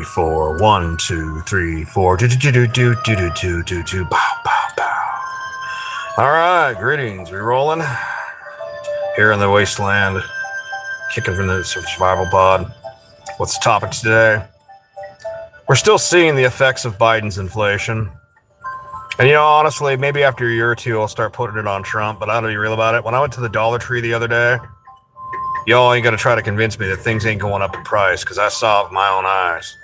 3, 4. 1, 2, 3, 4. Do do do do do do do do do do. Pow pow pow. All right, greetings. We rolling here in the wasteland, kicking from the survival pod. What's the topic today? We're still seeing the effects of Biden's inflation. And honestly, maybe after a year or two, I'll start putting it on Trump, but I don't be real about it. When I went to the Dollar Tree the other day, y'all ain't gonna try to convince me that things ain't going up in price, because I saw it with my own eyes.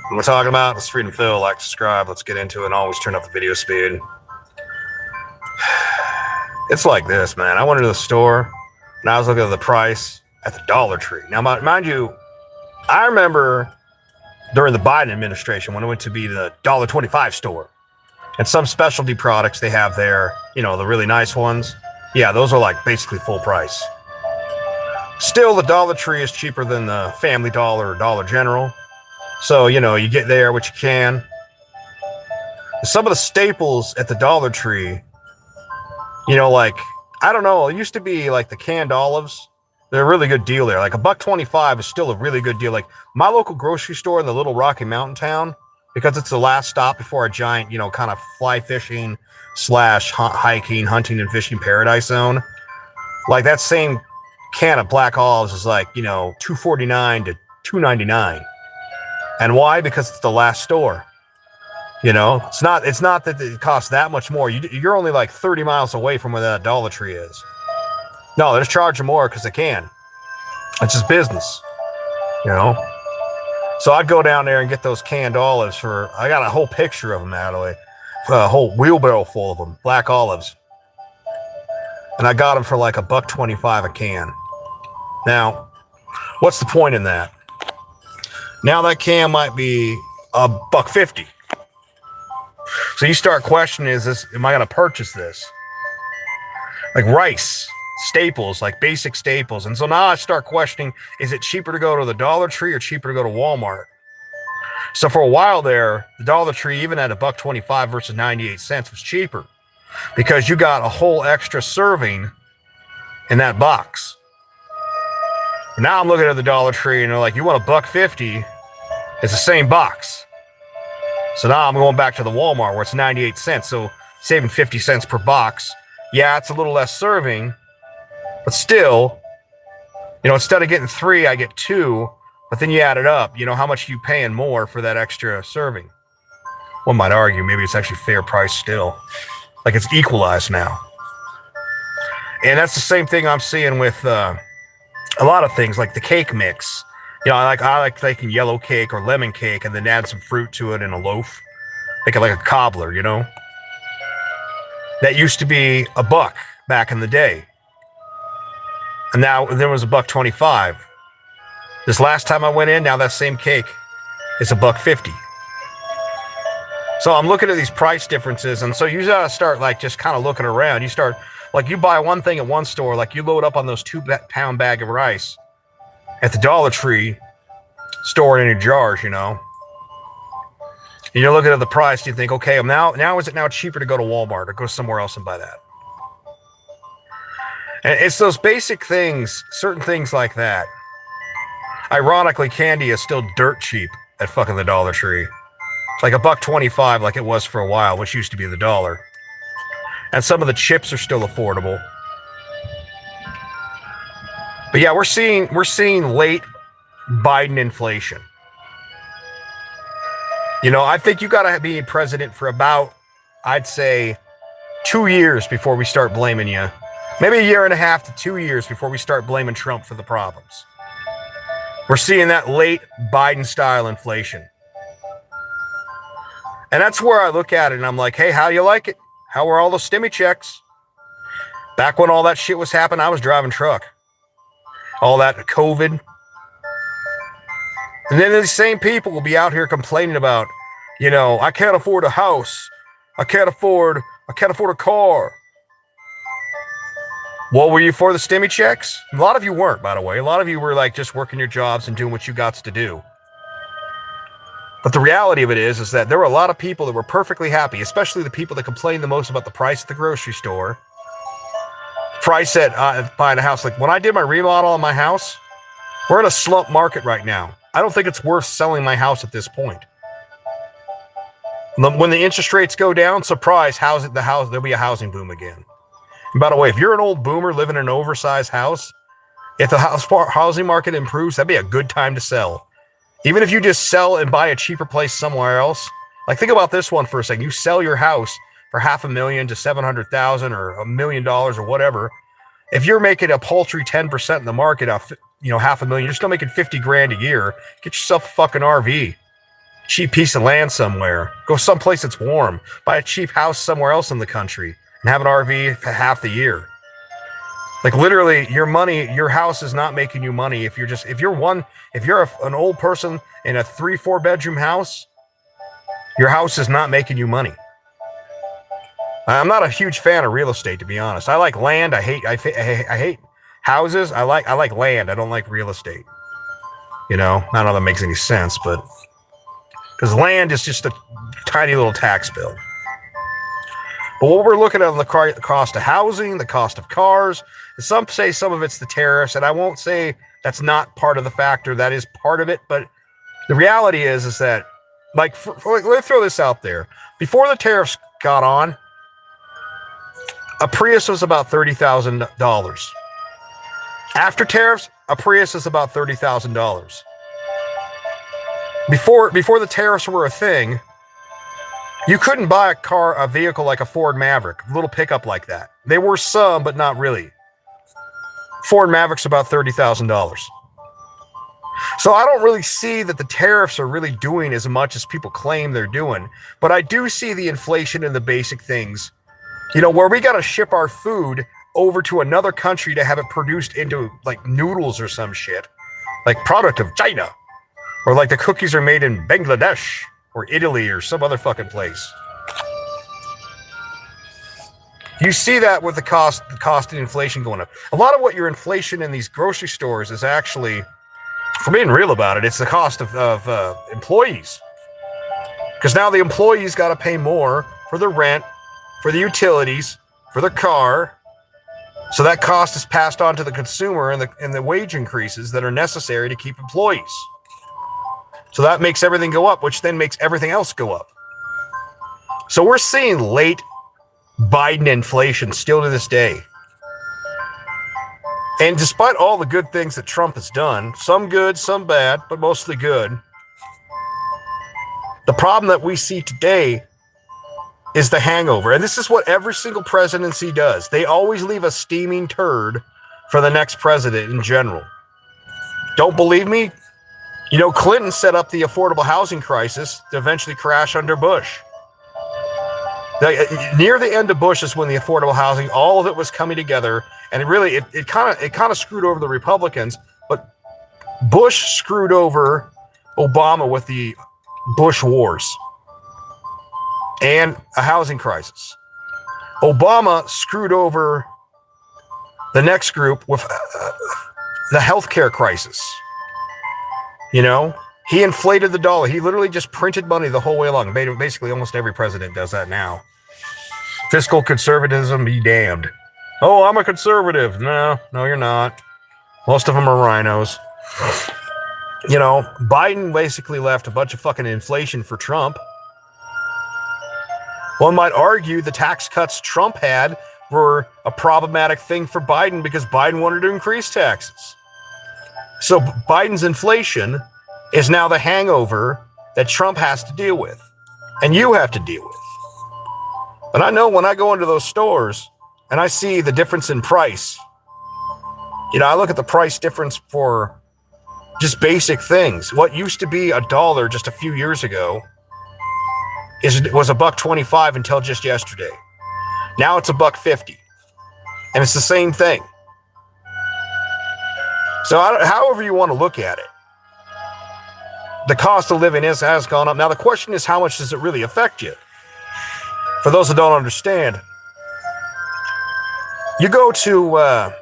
What we're talking about, it's Freedom Phil, like, subscribe, let's get into it, and always turn up the video speed. It's like this, man. I went into the store, and I was looking at the price at the Dollar Tree. Now, mind you, I remember during the Biden administration when I went to be the $1.25 store, and some specialty products they have there, the really nice ones, yeah, those are like basically full price. Still, the Dollar Tree is cheaper than the Family Dollar or Dollar General. So, you get there what you can. Some of the staples at the Dollar Tree, like, I don't know, it used to be like the canned olives. They're a really good deal there. Like $1.25 is still a really good deal. Like my local grocery store in the little Rocky Mountain town, because it's the last stop before a giant, kind of fly fishing / hiking, hunting and fishing paradise zone. Like that same can of black olives is like, $2.49 to $2.99. And why? Because it's the last store. It's not that it costs that much more. You're only like 30 miles away from where that Dollar Tree is. No, they're just charging more because they can. It's just business, So I'd go down there and get those canned olives I got a whole picture of them, Natalie. A whole wheelbarrow full of them, black olives. And I got them for like $1.25 a can. Now, what's the point in that? Now that can might be $1.50. So you start questioning, am I going to purchase this? Like rice, staples, like basic staples. And so now I start questioning, is it cheaper to go to the Dollar Tree or cheaper to go to Walmart? So for a while there, the Dollar Tree, even at $1.25 versus 98 cents, was cheaper because you got a whole extra serving in that box. Now I'm looking at the Dollar Tree and they're like, you want $1.50? It's the same box. So now I'm going back to the Walmart where it's 98 cents. So saving 50 cents per box. Yeah, it's a little less serving, but still, instead of getting 3, I get 2. But then you add it up, how much are you paying more for that extra serving? One might argue maybe it's actually fair price still. Like it's equalized now. And that's the same thing I'm seeing with a lot of things, like the cake mix. I like making yellow cake or lemon cake and then add some fruit to it in a loaf. Make it like a cobbler, That used to be $1 back in the day. And now there was $1.25. This last time I went in, now that same cake is $1.50. So I'm looking at these price differences, and so you gotta start like just kind of looking around. You start like you buy one thing at one store, like you load up on those 2-pound bag of rice at the Dollar Tree, store it in your jars, And you're looking at the price, you think, okay, now is it now cheaper to go to Walmart or go somewhere else and buy that? And it's those basic things, certain things like that. Ironically, candy is still dirt cheap at fucking the Dollar Tree. Like $1.25 like it was for a while, which used to be the dollar. And some of the chips are still affordable. But yeah, we're seeing late Biden inflation. I think you got to be president for about, I'd say, 2 years before we start blaming you. Maybe 1.5 to 2 years before we start blaming Trump for the problems. We're seeing that late Biden-style inflation. And that's where I look at it and I'm like, hey, how do you like it? How were all the stimmy checks? Back when all that shit was happening, I was driving truck. All that COVID. And then these same people will be out here complaining about, I can't afford a house. I can't afford a car. Well, were you for the stimmy checks? A lot of you weren't, by the way. A lot of you were like just working your jobs and doing what you got to do. But the reality of it is that there were a lot of people that were perfectly happy, especially the people that complained the most about the price at the grocery store. Price at buying a house. Like when I did my remodel on my house, we're in a slump market right now. I don't think it's worth selling my house at this point. When the interest rates go down, surprise, there'll be a housing boom again. And by the way, if you're an old boomer living in an oversized house, if the housing market improves, that'd be a good time to sell. Even if you just sell and buy a cheaper place somewhere else. Like, think about this one for a second. You sell your house for $500,000 to $700,000 or $1 million or whatever. If you're making a paltry 10% in the market, $500,000, you're still making $50,000 a year. Get yourself a fucking RV. Cheap piece of land somewhere. Go someplace that's warm. Buy a cheap house somewhere else in the country and have an RV for half the year. Like, literally, your house is not making you money. If you're an old person in a 3-4 bedroom house, your house is not making you money. I'm not a huge fan of real estate, to be honest. I like land. I hate houses. I like land. I don't like real estate. I don't know if that makes any sense, but because land is just a tiny little tax bill. But what we're looking at on the cost of housing, the cost of cars, some say some of it's the tariffs, and I won't say that's not part of the factor. That is part of it, but the reality is that, like, let's throw this out there. Before the tariffs got on, a Prius was about $30,000. After tariffs, a Prius is about $30,000. Before the tariffs were a thing, you couldn't buy a vehicle like a Ford Maverick, a little pickup like that. There were some, but not really. Ford Maverick's about $30,000. So I don't really see that the tariffs are really doing as much as people claim they're doing. But I do see the inflation in the basic things. Where we got to ship our food over to another country to have it produced into, like, noodles or some shit. Like, product of China. Or like the cookies are made in Bangladesh or Italy or some other fucking place. You see that with the cost and inflation going up. A lot of what your inflation in these grocery stores is actually, for being real about it, it's the cost of employees. Because now the employees got to pay more for their rent, for the utilities, for their car. So that cost is passed on to the consumer and the wage increases that are necessary to keep employees. So that makes everything go up, which then makes everything else go up. So we're seeing late Biden inflation still to this day. And despite all the good things that Trump has done, some good, some bad, but mostly good, the problem that we see today is the hangover. And this is what every single presidency does. They always leave a steaming turd for the next president in general. Don't believe me? Clinton set up the affordable housing crisis to eventually crash under Bush. Near the end of Bush is when the affordable housing, all of it was coming together, and it kind of screwed over the Republicans. But Bush screwed over Obama with the Bush wars and a housing crisis. Obama screwed over the next group with the healthcare crisis. He inflated the dollar. He literally just printed money the whole way along. Basically, almost every president does that now. Fiscal conservatism be damned. Oh, I'm a conservative. No, you're not. Most of them are rhinos. Biden basically left a bunch of fucking inflation for Trump. One might argue the tax cuts Trump had were a problematic thing for Biden because Biden wanted to increase taxes. So Biden's inflation is now the hangover that Trump has to deal with, and you have to deal with. And I know when I go into those stores and I see the difference in price, I look at the price difference for just basic things. What used to be $1 just a few years ago was $1.25 until just yesterday. Now it's $1.50, and it's the same thing. So however you want to look at it, the cost of living has gone up. Now the question is, how much does it really affect you? For those that don't understand, you go to a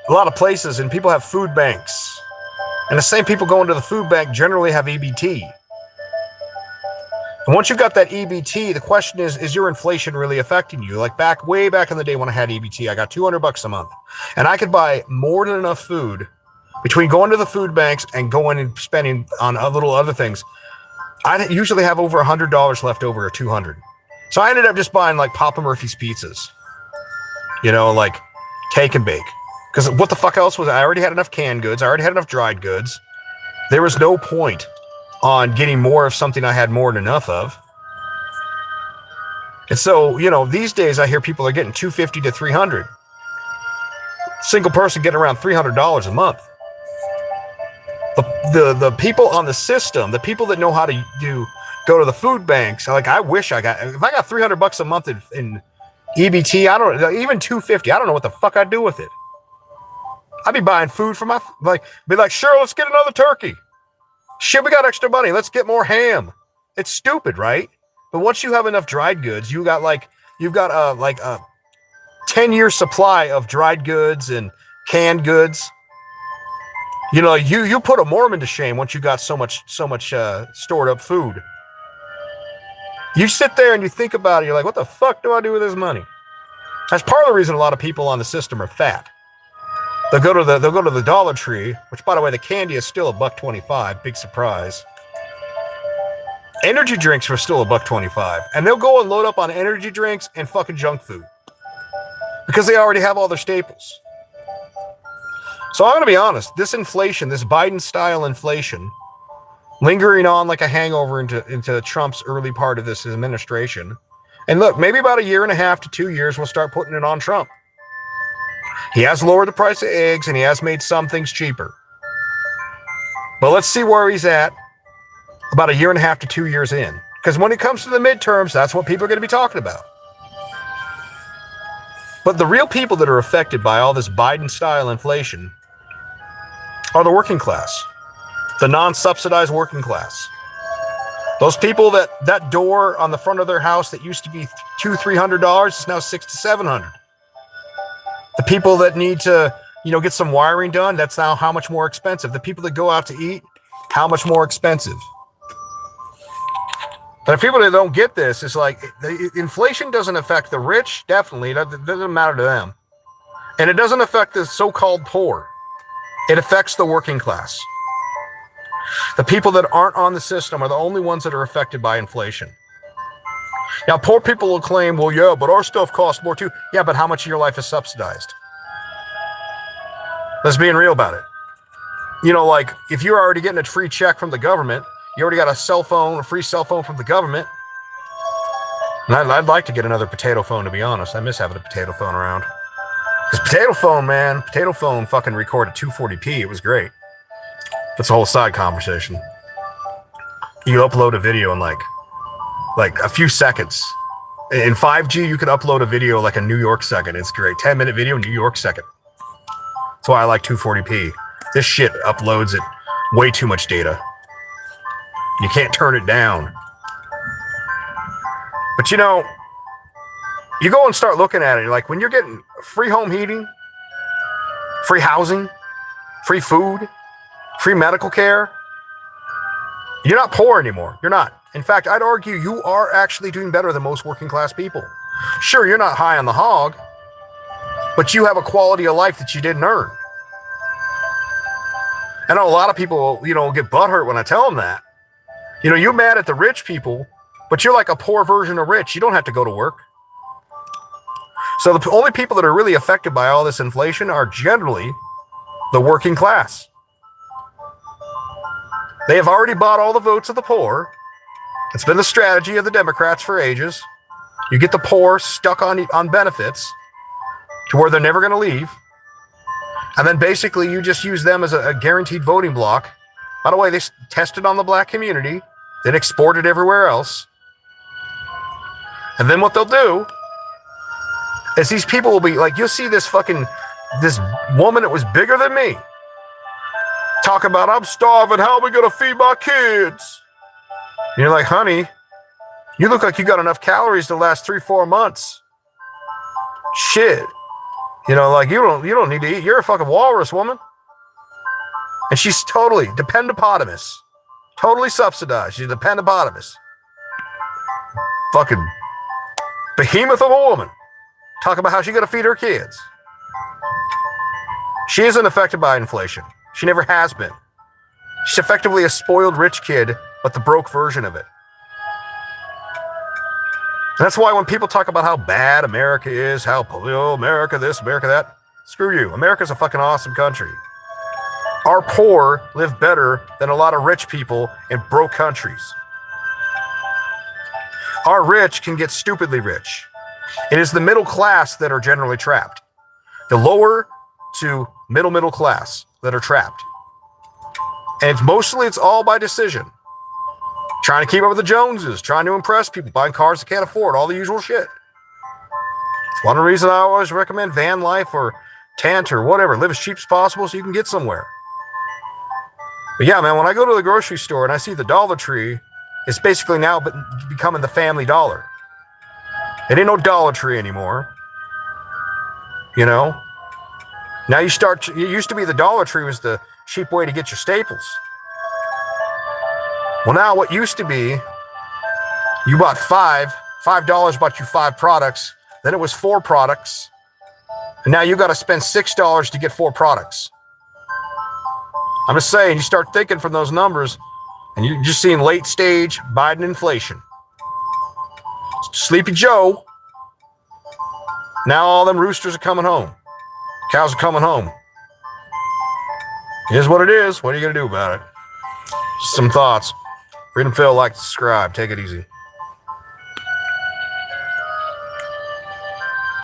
lot of places and people have food banks. And the same people going to the food bank generally have EBT. And once you've got that EBT, the question is your inflation really affecting you? Like way back in the day when I had EBT, I got $200 a month. And I could buy more than enough food Between going to the food banks and going and spending on a little other things, I usually have over $100 left over, or $200. So I ended up just buying like Papa Murphy's pizzas, you know, like take and bake. Because what the fuck else was I already had enough canned goods. I already had enough dried goods. There was no point on getting more of something I had more than enough of. And so, you know, these days I hear people are getting $250 to $300. Single person getting around $300 a month. The people on the system, the people that know how to go to the food banks, like I wish I got, if I got $300 a month in EBT, I don't, even $250, I don't know what the fuck I'd do with it. I'd be buying food for be like, sure, let's get another turkey. Shit, we got extra money. Let's get more ham. It's stupid, right? But once you have enough dried goods, you've got a 10-year supply of dried goods and canned goods. You know, you put a Mormon to shame once you got so much stored up food. You sit there and you think about it. You're like, what the fuck do I do with this money? That's part of the reason a lot of people on the system are fat. They'll go to the Dollar Tree, which, by the way, the candy is still $1.25. Big surprise. Energy drinks are still $1.25, and they'll go and load up on energy drinks and fucking junk food because they already have all their staples. So I'm going to be honest. This inflation, this Biden-style inflation, lingering on like a hangover into Trump's early part of this administration. And look, maybe about 1.5 to 2 years, we'll start putting it on Trump. He has lowered the price of eggs, and he has made some things cheaper. But let's see where he's at about 1.5 to 2 years in. Because when it comes to the midterms, that's what people are going to be talking about. But the real people that are affected by all this Biden-style inflation are the working class. The non-subsidized working class. Those people that door on the front of their house that used to be $200-300 is now $600 to $700. The people that need to, get some wiring done, that's now how much more expensive. The people that go out to eat, how much more expensive. But if people that don't get this, it's like inflation doesn't affect the rich, definitely. It doesn't matter to them. And it doesn't affect the so-called poor. It affects the working class. The people that aren't on the system are the only ones that are affected by inflation. Now, poor people will claim, well, yeah, but our stuff costs more too. Yeah, but how much of your life is subsidized? Let's be real about it. Like if you're already getting a free check from the government, you already got a free cell phone from the government. And I'd like to get another potato phone, to be honest. I miss having a potato phone around. Because potato phone fucking recorded 240p. It was great. That's a whole side conversation. You upload a video in like a few seconds. In 5G, you can upload a video like a New York second. It's great. 10-minute video, New York second. That's why I like 240p. This shit uploads it way too much data. You can't turn it down. But you go and start looking at it. Like when you're getting free home heating, free housing, free food, free medical care, you're not poor anymore. You're not. In fact, I'd argue you are actually doing better than most working class people. Sure, you're not high on the hog, but you have a quality of life that you didn't earn. I know a lot of people, get butthurt when I tell them that. You're mad at the rich people, but you're like a poor version of rich. You don't have to go to work. So the only people that are really affected by all this inflation are generally the working class. They have already bought all the votes of the poor. It's been the strategy of the Democrats for ages. You get the poor stuck on benefits to where they're never going to leave. And then basically you just use them as a guaranteed voting block. By the way, they tested on the black community, then exported everywhere else. And then what they'll do is these people will be like, you'll see this woman that was bigger than me talk about, I'm starving, how are we going to feed my kids? And you're like, honey, you look like you got enough calories to last 3-4 months. Shit. You don't need to eat. You're a fucking walrus, woman. And she's totally dependopotamus. Totally subsidized. She's a dependopotamus. Fucking behemoth of a woman. Talk about how she's going to feed her kids. She isn't affected by inflation. She never has been. She's effectively a spoiled rich kid, but the broke version of it. And that's why when people talk about how bad America is, how, America this, America that, screw you. America's a fucking awesome country. Our poor live better than a lot of rich people in broke countries. Our rich can get stupidly rich. It is the middle class that are generally trapped. The lower to middle class that are trapped. And it's all by decision. Trying to keep up with the Joneses, trying to impress people, buying cars they can't afford, all the usual shit. It's one reason I always recommend van life or tent or whatever. Live as cheap as possible so you can get somewhere. But yeah, man, when I go to the grocery store and I see the Dollar Tree, it's basically now becoming the Family Dollar. It ain't no Dollar Tree anymore. You know? Now it used to be the Dollar Tree was the cheap way to get your staples. Well, now what used to be, you bought $5 bought you 5 products, then it was 4 products, and now you got to spend $6 to get 4 products. I'm just saying, you start thinking from those numbers, and you're just seeing late stage Biden inflation. Sleepy Joe. Now all them roosters are coming home. Cows are coming home. It is what it is. What are you going to do about it? Just some thoughts. Freedom Phil, like, subscribe. Take it easy.